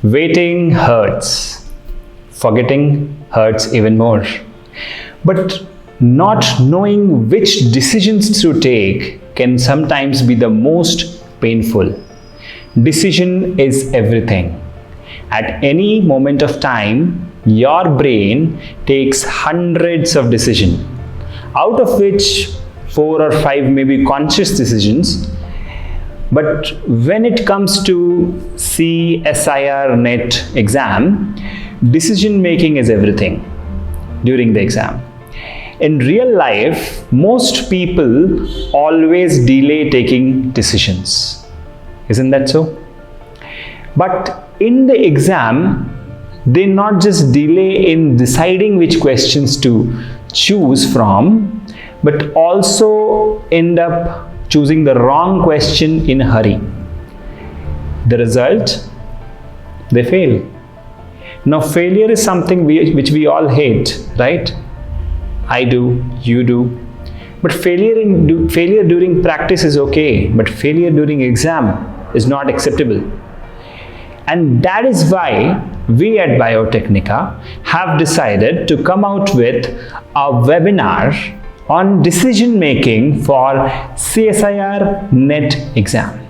Waiting hurts. Forgetting hurts even more. But not knowing which decisions to take can sometimes be the most painful. Decision is everything. At any moment of time, your brain takes hundreds of decisions, out of which 4 or 5 may be conscious decisions. But when it comes to CSIR NET exam, decision making is everything during the exam. In real life, most people always delay taking decisions. Isn't that so? But in the exam, they not just delay in deciding which questions to choose from, but also end up choosing the wrong question in a hurry. The result? They fail. Now, failure is something which we all hate, right? I do, you do. But failure during practice is okay, but failure during exam is not acceptable. And that is why we at Biotecnika have decided to come out with a webinar on decision making for CSIR NET exam.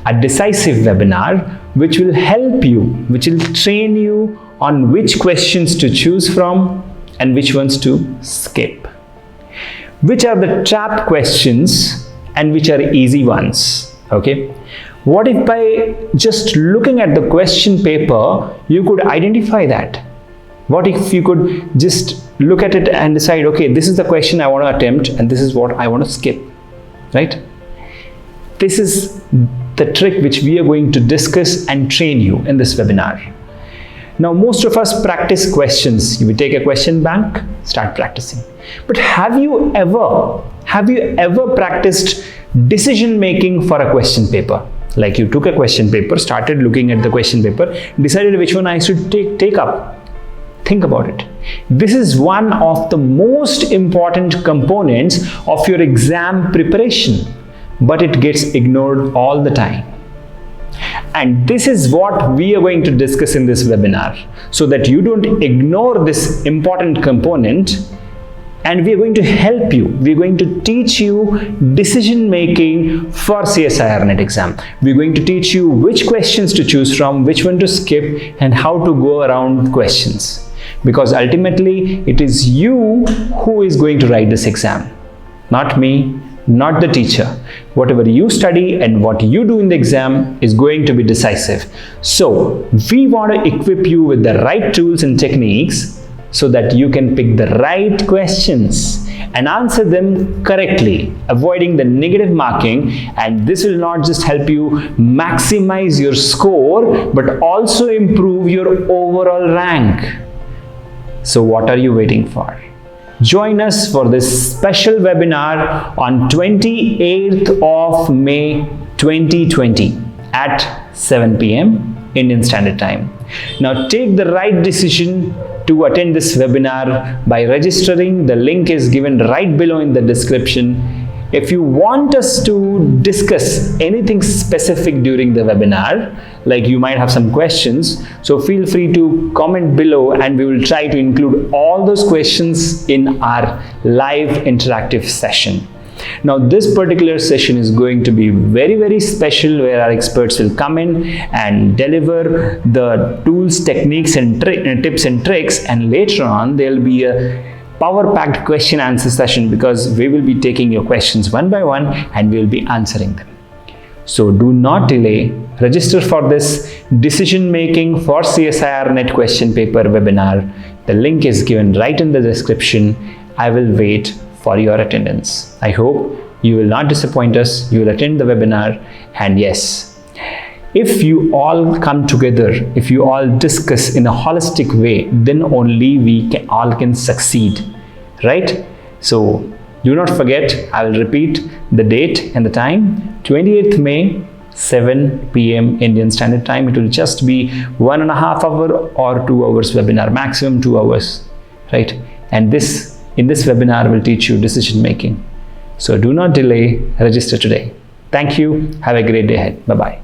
A decisive webinar which will help you, which will train you on which questions to choose from and which ones to skip. Which are the trap questions and which are easy ones, okay? What if by just looking at the question paper, you could identify that? What if you could just look at it and decide, okay, this is the question I want to attempt and this is what I want to skip, right? This is the trick which we are going to discuss and train you in this webinar. Now, most of us practice questions. You take a question bank, start practicing. But have you ever practiced decision making for a question paper? Like you took a question paper, started looking at the question paper, decided which one I should take up. Think about it. This is one of the most important components of your exam preparation, but it gets ignored all the time. And this is what we are going to discuss in this webinar, so that you don't ignore this important component. And we are going to help you. We are going to teach you decision making for CSIR NET exam. We are going to teach you which questions to choose from, which one to skip, and how to go around questions. Because ultimately, it is you who is going to write this exam, not me, not the teacher. Whatever you study and what you do in the exam is going to be decisive. So, we want to equip you with the right tools and techniques so that you can pick the right questions and answer them correctly, avoiding the negative marking. And this will not just help you maximize your score, but also improve your overall rank. So what are you waiting for? Join us for this special webinar on 28th of May 2020 at 7 p.m. Indian Standard Time. Now take the right decision to attend this webinar by registering. The link is given right below in the description. If you want us to discuss anything specific during the webinar, like you might have some questions, so feel free to comment below and we will try to include all those questions in our live interactive session. Now this particular session is going to be very special, where our experts will come in and deliver the tools, techniques and tips and tricks, and later on there will be a power-packed question answer session, because we will be taking your questions one by one and we will be answering them. So do not delay. Register for this decision making for CSIR NET question paper webinar. The link is given right in the description. I will wait for your attendance. I hope you will not disappoint us. You will attend the webinar, and yes, if you all come together, if you all discuss in a holistic way, then only we all can succeed, right? So do not forget, I will repeat the date and the time, 28th May, 7 p.m. Indian Standard Time. It will just be 1.5 hour or 2 hours webinar, maximum 2 hours, right? And in this webinar will teach you decision making. So do not delay, register today. Thank you. Have a great day ahead. Bye-bye.